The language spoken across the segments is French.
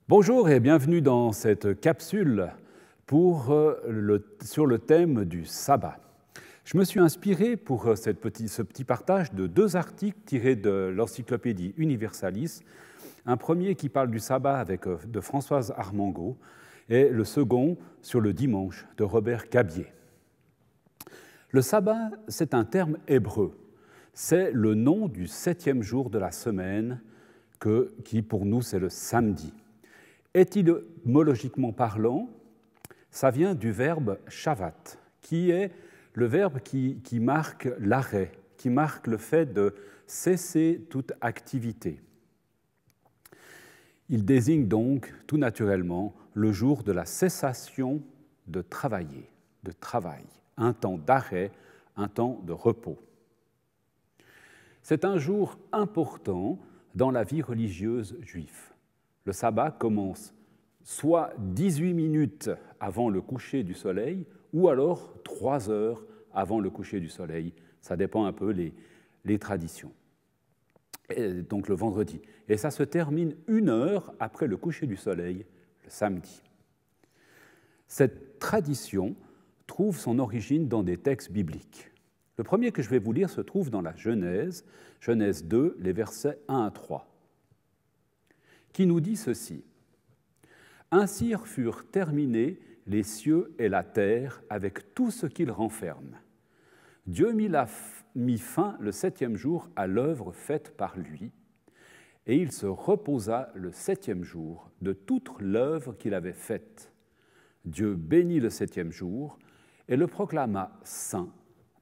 Bonjour et bienvenue dans cette capsule sur le thème du sabbat. Je me suis inspiré pour ce petit partage de deux articles tirés de l'Encyclopédie Universalis, un premier qui parle du sabbat de Françoise Armango et le second sur le dimanche de Robert Gabier. Le sabbat, c'est un terme hébreu, c'est le nom du 7e jour de la semaine qui pour nous c'est le samedi. Étymologiquement parlant, ça vient du verbe shavat, qui est le verbe qui marque l'arrêt, qui marque le fait de cesser toute activité. Il désigne donc tout naturellement le jour de la cessation de travailler, de travail, un temps d'arrêt, un temps de repos. C'est un jour important dans la vie religieuse juive. Le sabbat commence soit 18 minutes avant le coucher du soleil, ou alors 3 heures avant le coucher du soleil. Ça dépend un peu les traditions. Et donc le vendredi. Et ça se termine 1 heure après le coucher du soleil, le samedi. Cette tradition trouve son origine dans des textes bibliques. Le premier que je vais vous lire se trouve dans la Genèse, Genèse 2, les versets 1 à 3. Qui nous dit ceci. « Ainsi furent terminés les cieux et la terre avec tout ce qu'ils renferment. Dieu mit fin le 7e jour à l'œuvre faite par lui, et il se reposa le 7e jour de toute l'œuvre qu'il avait faite. Dieu bénit le 7e jour et le proclama saint,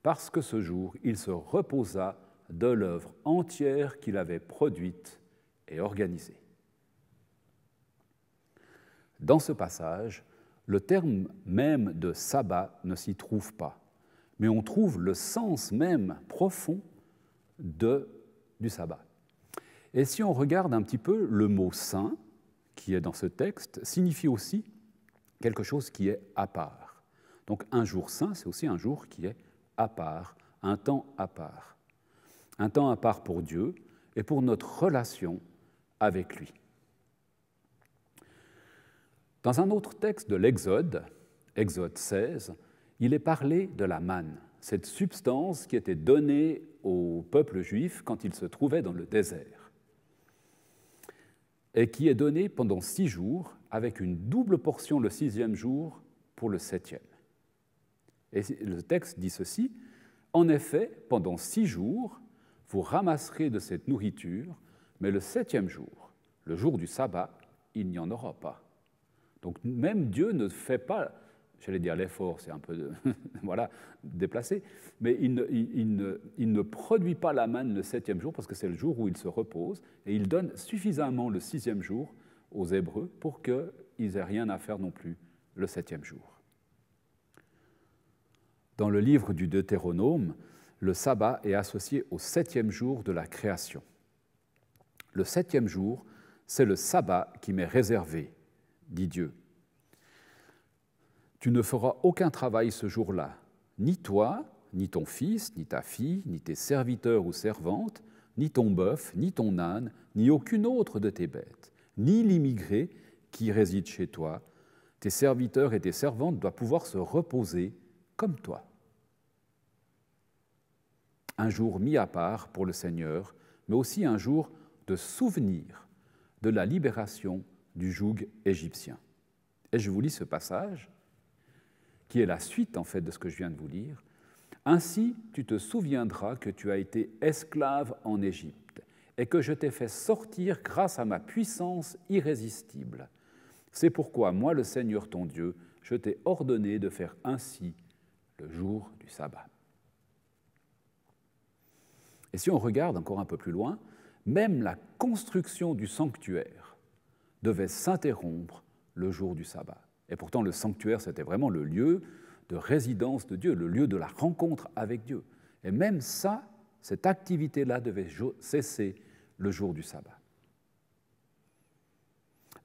parce que ce jour il se reposa de l'œuvre entière qu'il avait produite et organisée. » Dans ce passage, le terme même de sabbat ne s'y trouve pas, mais on trouve le sens même profond du sabbat. Et si on regarde un petit peu, le mot saint, qui est dans ce texte, signifie aussi quelque chose qui est à part. Donc un jour saint, c'est aussi un jour qui est à part, un temps à part. Un temps à part pour Dieu et pour notre relation avec lui. Dans un autre texte de l'Exode, Exode 16, il est parlé de la manne, cette substance qui était donnée au peuple juif quand il se trouvait dans le désert, et qui est donnée pendant 6 jours, avec une double portion le 6e jour pour le 7e. Et le texte dit ceci, « En effet, pendant 6 jours, vous ramasserez de cette nourriture, mais le 7e jour, le jour du sabbat, il n'y en aura pas. » Donc même Dieu ne fait pas, j'allais dire l'effort, c'est un peu déplacé, mais il ne produit pas la manne le 7e jour parce que c'est le jour où il se repose et il donne suffisamment le 6e jour aux Hébreux pour qu'ils n'aient rien à faire non plus le 7e jour. Dans le livre du Deutéronome, le sabbat est associé au 7e jour de la création. Le 7e jour, c'est le sabbat qui m'est réservé, dit Dieu. Tu ne feras aucun travail ce jour-là, ni toi, ni ton fils, ni ta fille, ni tes serviteurs ou servantes, ni ton bœuf, ni ton âne, ni aucune autre de tes bêtes, ni l'immigré qui réside chez toi. Tes serviteurs et tes servantes doivent pouvoir se reposer comme toi. Un jour mis à part pour le Seigneur, mais aussi un jour de souvenir de la libération du joug égyptien. Et je vous lis ce passage, qui est la suite en fait de ce que je viens de vous lire. « Ainsi, tu te souviendras que tu as été esclave en Égypte et que je t'ai fait sortir grâce à ma puissance irrésistible. C'est pourquoi moi, le Seigneur ton Dieu, je t'ai ordonné de faire ainsi le jour du sabbat. » Et si on regarde encore un peu plus loin, même la construction du sanctuaire devait s'interrompre le jour du sabbat. Et pourtant, le sanctuaire, c'était vraiment le lieu de résidence de Dieu, le lieu de la rencontre avec Dieu. Et même ça, cette activité-là devait cesser le jour du sabbat.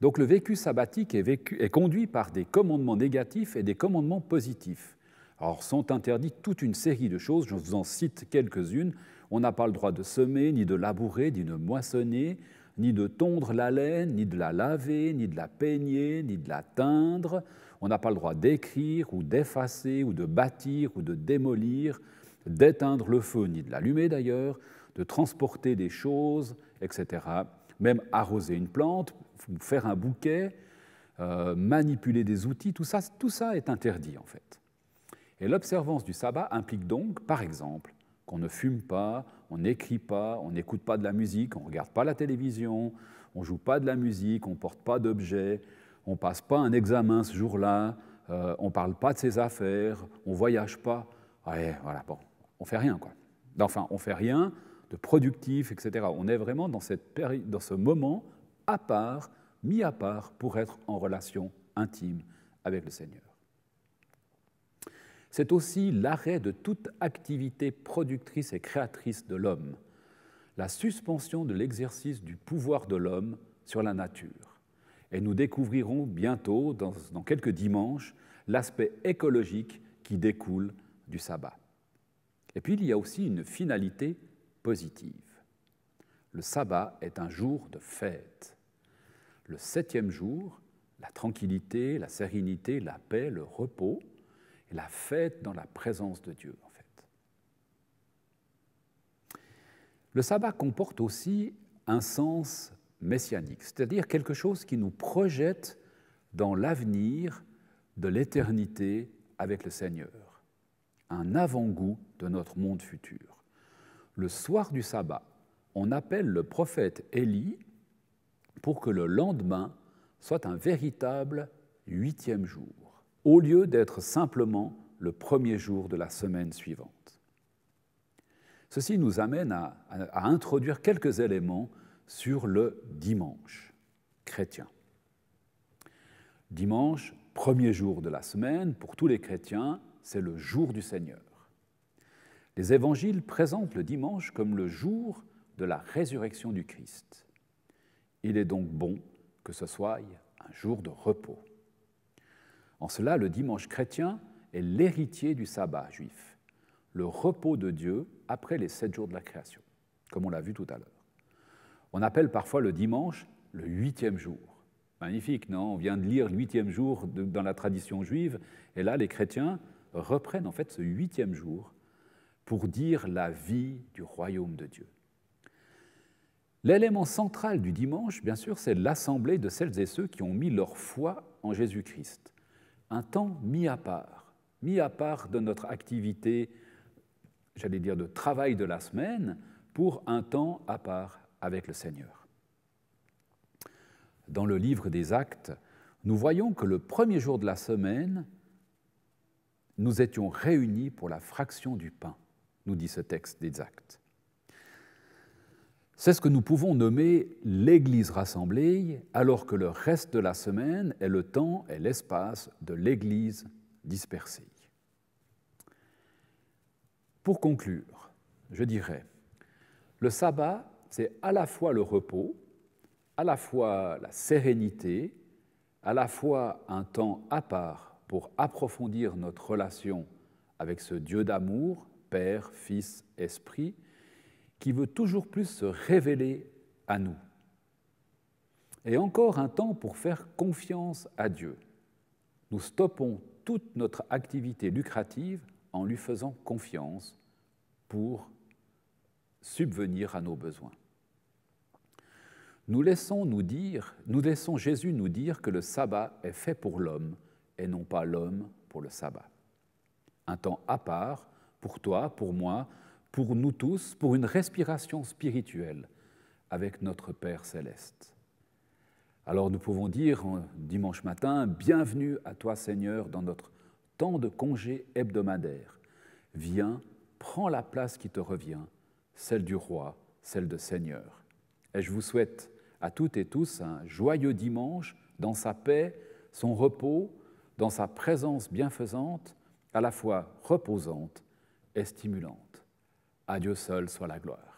Donc le vécu sabbatique est conduit par des commandements négatifs et des commandements positifs. Alors, sont interdites toute une série de choses, je vous en cite quelques-unes. On n'a pas le droit de semer, ni de labourer, ni de moissonner, ni de tondre la laine, ni de la laver, ni de la peigner, ni de la teindre. On n'a pas le droit d'écrire ou d'effacer ou de bâtir ou de démolir, d'éteindre le feu, ni de l'allumer d'ailleurs, de transporter des choses, etc. Même arroser une plante, faire un bouquet, manipuler des outils, tout ça est interdit en fait. Et l'observance du sabbat implique donc, par exemple, qu'on ne fume pas, on n'écrit pas, on n'écoute pas de la musique, on ne regarde pas la télévision, on ne joue pas de la musique, on ne porte pas d'objets, on ne passe pas un examen ce jour-là, on ne parle pas de ses affaires, on ne voyage pas. Ouais, voilà, bon, on ne fait rien, quoi. Enfin, on ne fait rien de productif, etc. On est vraiment dans ce moment à part, mis à part, pour être en relation intime avec le Seigneur. C'est aussi l'arrêt de toute activité productrice et créatrice de l'homme, la suspension de l'exercice du pouvoir de l'homme sur la nature. Et nous découvrirons bientôt, dans quelques dimanches, l'aspect écologique qui découle du sabbat. Et puis il y a aussi une finalité positive. Le sabbat est un jour de fête. Le 7e jour, la tranquillité, la sérénité, la paix, le repos, et la fête dans la présence de Dieu, en fait. Le sabbat comporte aussi un sens messianique, c'est-à-dire quelque chose qui nous projette dans l'avenir de l'éternité avec le Seigneur, un avant-goût de notre monde futur. Le soir du sabbat, on appelle le prophète Élie pour que le lendemain soit un véritable 8e jour, au lieu d'être simplement le premier jour de la semaine suivante. Ceci nous amène à introduire quelques éléments sur le dimanche chrétien. Dimanche, premier jour de la semaine, pour tous les chrétiens, c'est le jour du Seigneur. Les évangiles présentent le dimanche comme le jour de la résurrection du Christ. Il est donc bon que ce soit un jour de repos. En cela, le dimanche chrétien est l'héritier du sabbat juif, le repos de Dieu après les 7 jours de la création, comme on l'a vu tout à l'heure. On appelle parfois le dimanche le 8e jour. Magnifique, non? On vient de lire le 8e jour dans la tradition juive, et là, les chrétiens reprennent en fait ce 8e jour pour dire la vie du royaume de Dieu. L'élément central du dimanche, bien sûr, c'est l'assemblée de celles et ceux qui ont mis leur foi en Jésus-Christ. Un temps mis à part de notre activité, j'allais dire, de travail de la semaine, pour un temps à part avec le Seigneur. Dans le livre des Actes, nous voyons que le premier jour de la semaine, nous étions réunis pour la fraction du pain, nous dit ce texte des Actes. C'est ce que nous pouvons nommer l'Église rassemblée, alors que le reste de la semaine est le temps et l'espace de l'Église dispersée. Pour conclure, je dirais, le sabbat, c'est à la fois le repos, à la fois la sérénité, à la fois un temps à part pour approfondir notre relation avec ce Dieu d'amour, Père, Fils, Esprit, qui veut toujours plus se révéler à nous. Et encore un temps pour faire confiance à Dieu. Nous stoppons toute notre activité lucrative en lui faisant confiance pour subvenir à nos besoins. Nous laissons Jésus nous dire que le sabbat est fait pour l'homme et non pas l'homme pour le sabbat. Un temps à part, pour toi, pour moi, pour nous tous, pour une respiration spirituelle avec notre Père céleste. Alors nous pouvons dire dimanche matin, bienvenue à toi Seigneur dans notre temps de congé hebdomadaire. Viens, prends la place qui te revient, celle du roi, celle de Seigneur. Et je vous souhaite à toutes et tous un joyeux dimanche dans sa paix, son repos, dans sa présence bienfaisante, à la fois reposante et stimulante. À Dieu seul soit la gloire.